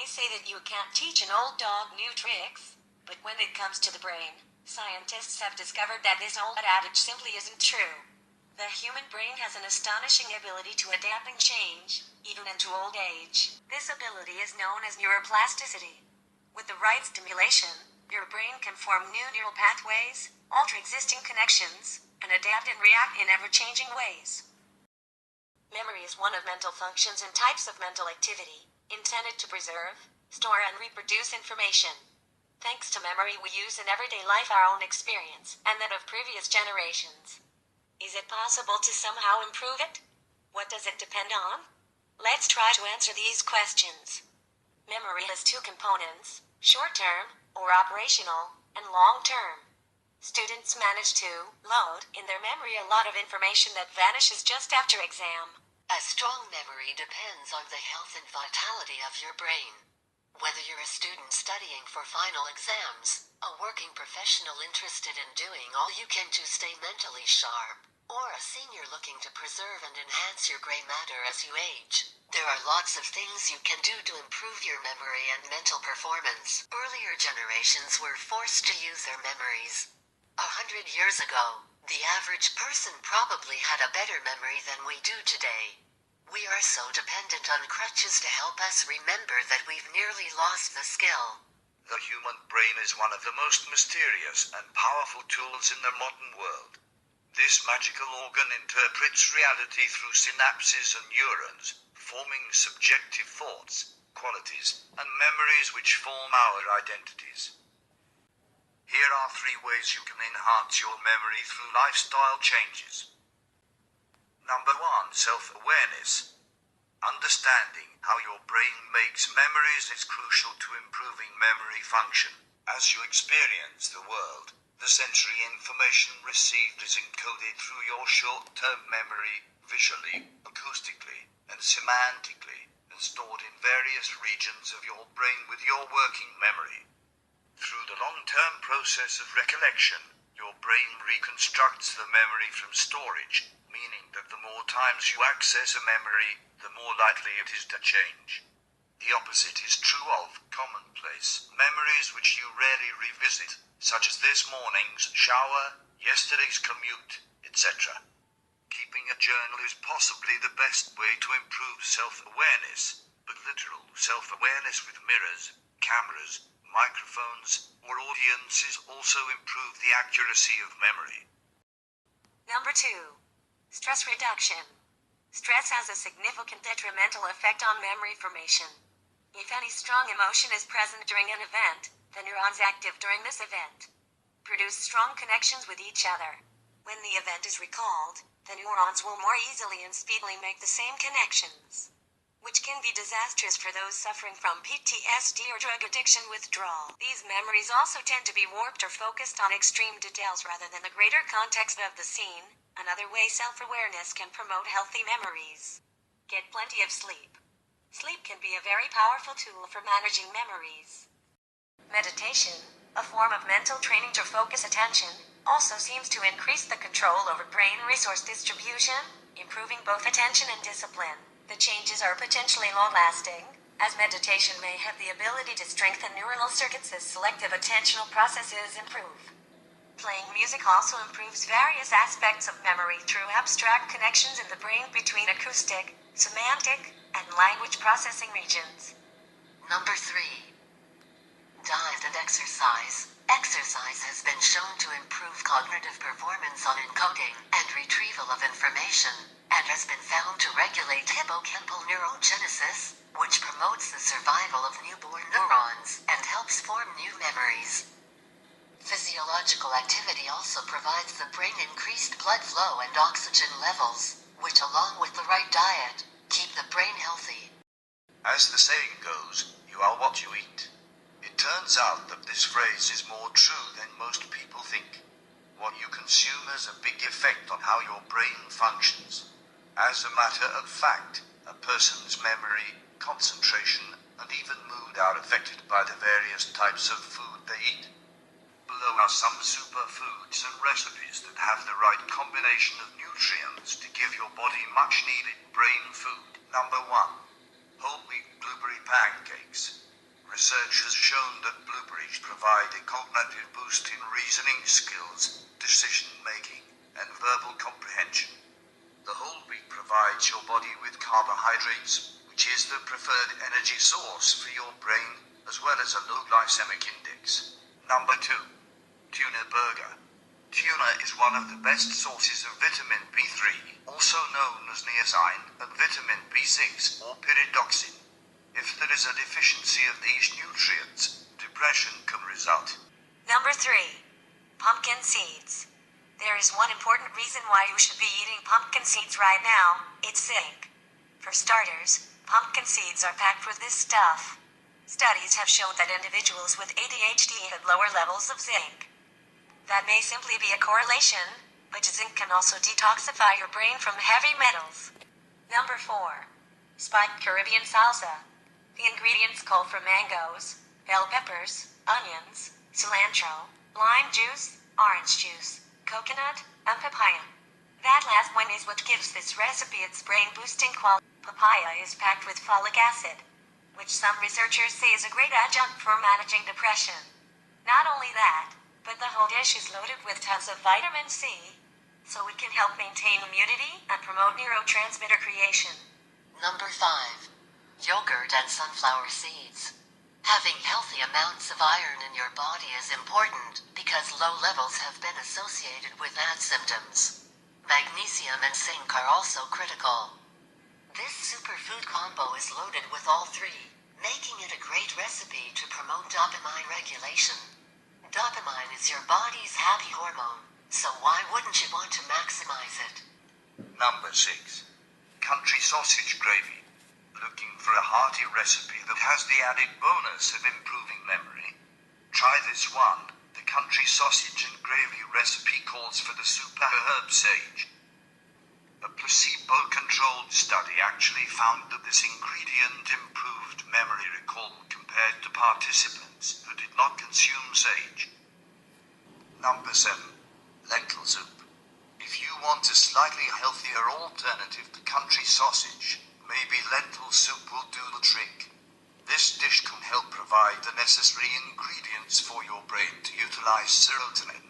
always say that you can't teach an old dog new tricks, but when it comes to the brain, scientists have discovered that this old adage simply isn't true. The human brain has an astonishing ability to adapt and change, even into old age. This ability is known as neuroplasticity. With the right stimulation, your brain can form new neural pathways, alter existing connections, and adapt and react in ever-changing ways. Memory is one of mental functions and types of mental activity, intended to preserve, store, and reproduce information. Thanks to memory we use in everyday life our own experience, and that of previous generations. Is it possible to somehow improve it? What does it depend on? Let's try to answer these questions. Memory has two components, short-term, or operational, and long-term. Students manage to load in their memory a lot of information that vanishes just after exam. A strong memory depends on the health and vitality of your brain. Whether you're a student studying for final exams, a working professional interested in doing all you can to stay mentally sharp, or a senior looking to preserve and enhance your gray matter as you age, there are lots of things you can do to improve your memory and mental performance. Earlier generations were forced to use their memories. 100 years ago, the average person probably had a better memory than we do today. We are so dependent on crutches to help us remember that we've nearly lost the skill. The human brain is one of the most mysterious and powerful tools in the modern world. This magical organ interprets reality through synapses and neurons, forming subjective thoughts, qualities, and memories which form our identities. Here are 3 ways you can enhance your memory through lifestyle changes. Number 1. Self-awareness. Understanding how your brain makes memories is crucial to improving memory function. As you experience the world, the sensory information received is encoded through your short-term memory, visually, acoustically, and semantically, and stored in various regions of your brain with your working memory. Through the long-term process of recollection, your brain reconstructs the memory from storage, meaning that the more times you access a memory, the more likely it is to change. The opposite is true of commonplace memories which you rarely revisit, such as this morning's shower, yesterday's commute, etc. Keeping a journal is possibly the best way to improve self-awareness, but literal self-awareness with mirrors, cameras, microphones, or audiences also improve the accuracy of memory. Number 2. Stress reduction. Stress has a significant detrimental effect on memory formation. If any strong emotion is present during an event, the neurons active during this event produce strong connections with each other. When the event is recalled, the neurons will more easily and speedily make the same connections, which can be disastrous for those suffering from PTSD or drug addiction withdrawal. These memories also tend to be warped or focused on extreme details rather than the greater context of the scene. Another way self-awareness can promote healthy memories. Get plenty of sleep. Sleep can be a very powerful tool for managing memories. Meditation, a form of mental training to focus attention, also seems to increase the control over brain resource distribution, improving both attention and discipline. The changes are potentially long-lasting, as meditation may have the ability to strengthen neuronal circuits as selective attentional processes improve. Playing music also improves various aspects of memory through abstract connections in the brain between acoustic, semantic, and language processing regions. Number 3. Diet and exercise. Exercise has been shown to improve cognitive performance on encoding and retrieval of information, and has been found to regulate hippocampal neurogenesis, which promotes the survival of newborn neurons and helps form new memories. Physiological activity also provides the brain increased blood flow and oxygen levels, which along with the right diet, keep the brain healthy. As the saying goes, you are what you eat. It turns out that this phrase is more true than most people think. What you consume has a big effect on how your brain functions. As a matter of fact, a person's memory, concentration, and even mood are affected by the various types of food they eat. Below are some superfoods and recipes that have the right combination of nutrients to give your body much needed brain food. Number 1. Whole wheat blueberry pancakes. Research has shown that blueberries provide a cognitive boost in reasoning skills, decision making, and verbal comprehension. The whole wheat provides your body with carbohydrates, which is the preferred energy source for your brain, as well as a low glycemic index. Number 2. Tuna burger. Tuna is one of the best sources of vitamin B3, also known as niacin, and vitamin B6 or pyridoxine. If there is a deficiency of these nutrients, depression can result. Number 3. Pumpkin seeds. There is one important reason why you should be eating pumpkin seeds right now. It's zinc. For starters, pumpkin seeds are packed with this stuff. Studies have shown that individuals with ADHD have lower levels of zinc. That may simply be a correlation, but zinc can also detoxify your brain from heavy metals. Number 4. Spiked Caribbean salsa. The ingredients call for mangoes, bell peppers, onions, cilantro, lime juice, orange juice, coconut, and papaya. That last one is what gives this recipe its brain-boosting quality. Papaya is packed with folic acid, which some researchers say is a great adjunct for managing depression. Not only that, but the whole dish is loaded with tons of vitamin C, so it can help maintain immunity and promote neurotransmitter creation. Number 5. Yogurt and sunflower seeds. Having healthy amounts of iron in your body is important because low levels have been associated with bad symptoms. Magnesium and zinc are also critical. This superfood combo is loaded with all three, making it a great recipe to promote dopamine regulation. Dopamine is your body's happy hormone, so why wouldn't you want to maximize it? Number 6. Country sausage gravy. Looking for a hearty recipe that has the added bonus of improving memory? Try this one. The country sausage and gravy recipe calls for the super herb sage. A placebo-controlled study actually found that this ingredient improved memory recall compared to participants who did not consume sage. Number 7. Lentil soup. If you want a slightly healthier alternative to country sausage, maybe lentil soup will do the trick. This dish can help provide the necessary ingredients for your brain to utilize serotonin.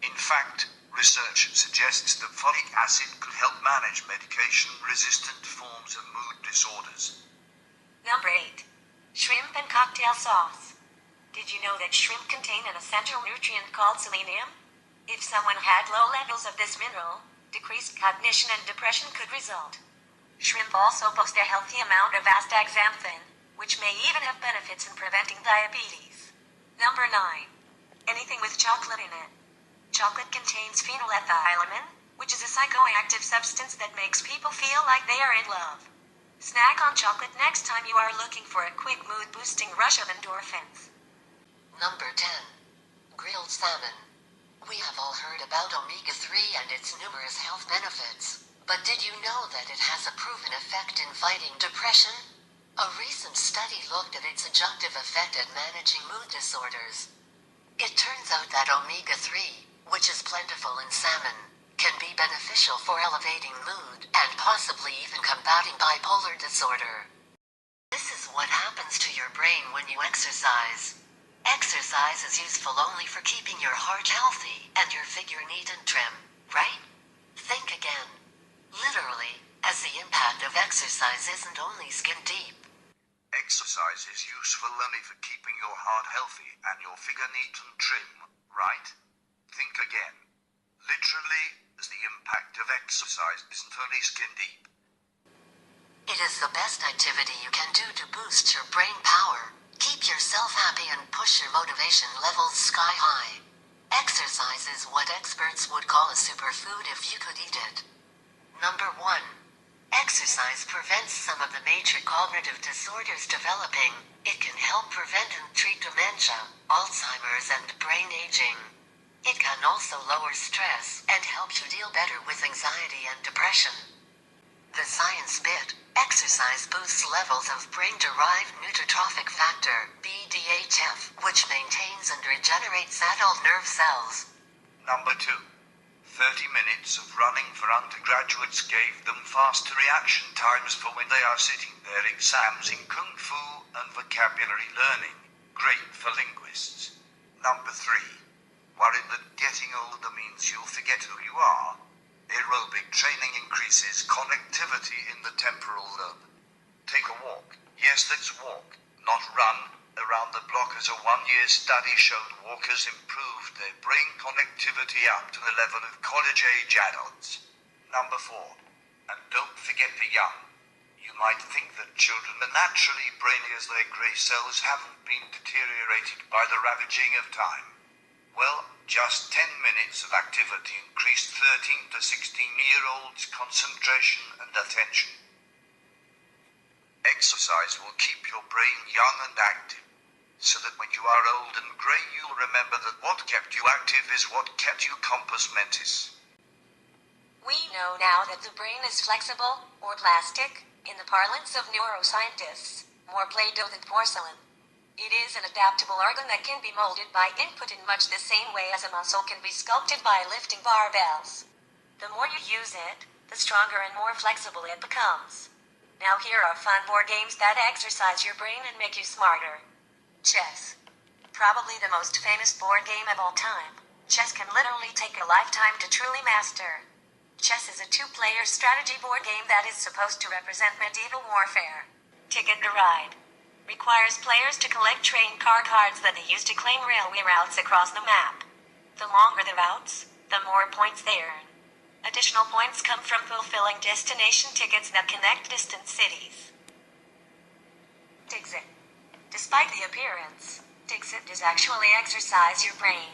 In fact, research suggests that folic acid could help manage medication-resistant forms of mood disorders. Number 8. Shrimp and cocktail sauce. Did you know that shrimp contain an essential nutrient called selenium? If someone had low levels of this mineral, decreased cognition and depression could result. Shrimp also boast a healthy amount of astaxanthin, which may even have benefits in preventing diabetes. Number 9. Anything with chocolate in it. Chocolate contains phenylethylamine, which is a psychoactive substance that makes people feel like they are in love. Snack on chocolate next time you are looking for a quick mood-boosting rush of endorphins. Number 10. Grilled salmon. We have all heard about omega-3 and its numerous health benefits. But did you know that it has a proven effect in fighting depression? A recent study looked at its adjunctive effect at managing mood disorders. It turns out that omega-3, which is plentiful in salmon, can be beneficial for elevating mood and possibly even combating bipolar disorder. This is what happens to your brain when you exercise. Exercise is useful only for keeping your heart healthy and your figure neat and trim, right? Think again. Literally, as the impact of exercise isn't only skin deep. Exercise is useful only for keeping your heart healthy and your figure neat and trim, right? Think again. Literally, as the impact of exercise isn't only skin deep. It is the best activity you can do to boost your brain power, keep yourself happy and push your motivation levels sky high. Exercise is what experts would call a superfood if you could eat it. Number 1. Exercise prevents some of the major cognitive disorders developing. It can help prevent and treat dementia, Alzheimer's, and brain aging. It can also lower stress and help you deal better with anxiety and depression. The science bit: exercise boosts levels of brain-derived neurotrophic factor, BDHF, which maintains and regenerates adult nerve cells. Number 2. 30 minutes of running for undergraduates gave them faster reaction times for when they are sitting their exams in Kung Fu and vocabulary learning. Great for linguists. Number 3. Worried that getting older means you'll forget who you are? Aerobic training increases connectivity in the temporal lobe. Take a walk. Yes, that's walk, not run. Around the block as a 1-year study showed walkers improved their brain connectivity up to the level of college-age adults. Number 4. And don't forget the young. You might think that children are naturally brainy as their grey cells haven't been deteriorated by the ravaging of time. Well, just 10 minutes of activity increased 13 to 16-year-olds' concentration and attention. Exercise will keep your brain young and active, so that when you are old and grey you'll remember that what kept you active is what kept you compos mentis. We know now that the brain is flexible, or plastic, in the parlance of neuroscientists, more Play-Doh than porcelain. It is an adaptable organ that can be molded by input in much the same way as a muscle can be sculpted by lifting barbells. The more you use it, the stronger and more flexible it becomes. Now here are fun board games that exercise your brain and make you smarter. Chess. Probably the most famous board game of all time, chess can literally take a lifetime to truly master. Chess is a 2-player strategy board game that is supposed to represent medieval warfare. Ticket to Ride. Requires players to collect train car cards that they use to claim railway routes across the map. The longer the routes, the more points they earn. Additional points come from fulfilling destination tickets that connect distant cities. Dixit. Despite the appearance, Dixit is actually exercise your brain.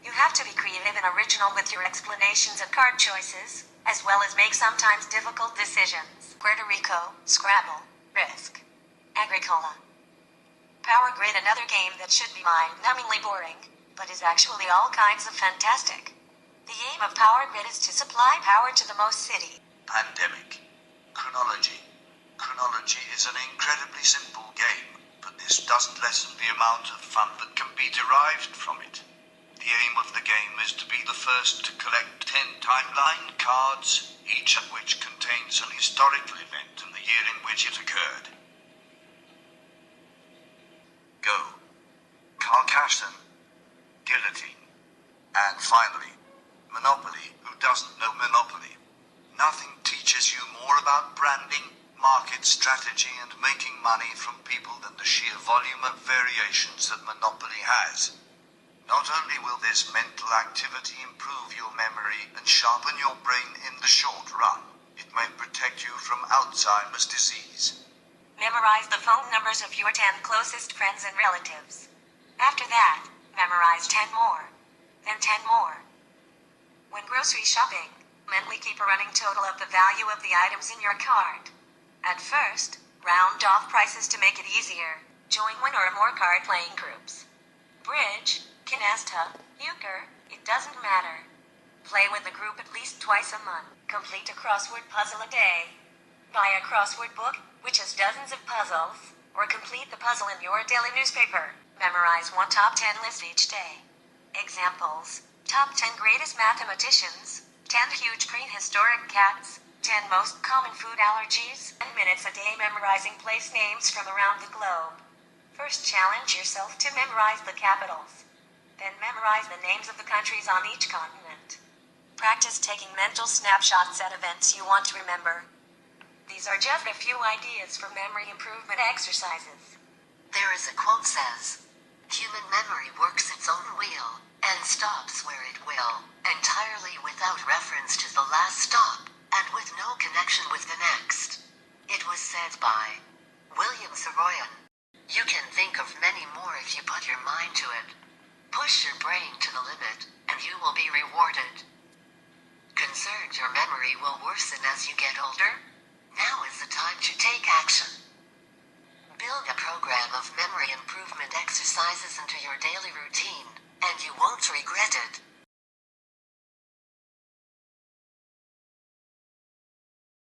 You have to be creative and original with your explanations of card choices, as well as make sometimes difficult decisions. Puerto Rico, Scrabble, Risk. Agricola. Power Grid, another game that should be mind-numbingly boring, but is actually all kinds of fantastic. The aim of Power Grid is to supply power to the most city. Pandemic. Chronology. Chronology is an incredibly simple game, but this doesn't lessen the amount of fun that can be derived from it. The aim of the game is to be the first to collect 10 timeline cards, each of which contains an historical event and the year in which it occurred. Go. Carcassonne. Guillotine. And finally, Monopoly. Who doesn't know Monopoly? Nothing teaches you more about branding, market strategy and making money from people than the sheer volume of variations that Monopoly has. Not only will this mental activity improve your memory and sharpen your brain in the short run, it may protect you from Alzheimer's disease. Memorize the phone numbers of your 10 closest friends and relatives. After that, memorize 10 more. Then 10 more. When grocery shopping, mentally keep a running total of the value of the items in your cart. At first, round off prices to make it easier. Join one or more card playing groups. Bridge, canasta, euchre, it doesn't matter. Play with the group at least twice a month. Complete a crossword puzzle a day. Buy a crossword book, which has dozens of puzzles, or complete the puzzle in your daily newspaper. Memorize one top 10 list each day. Examples: Top 10 greatest mathematicians, 10 huge prehistoric cats, 10 most common food allergies, 10 minutes a day memorizing place names from around the globe. First, challenge yourself to memorize the capitals. Then memorize the names of the countries on each continent. Practice taking mental snapshots at events you want to remember. These are just a few ideas for memory improvement exercises. There is a quote says, "Human memory works its own wheel, and stops where it will, entirely without reference to the last stop, and with no connection with the next." It was said by William Saroyan. You can think of many more if you put your mind to it. Push your brain to the limit, and you will be rewarded. Concerned your memory will worsen as you get older? Now is the time to take action. Build a program of memory improvement exercises into your daily routine, and you won't regret it.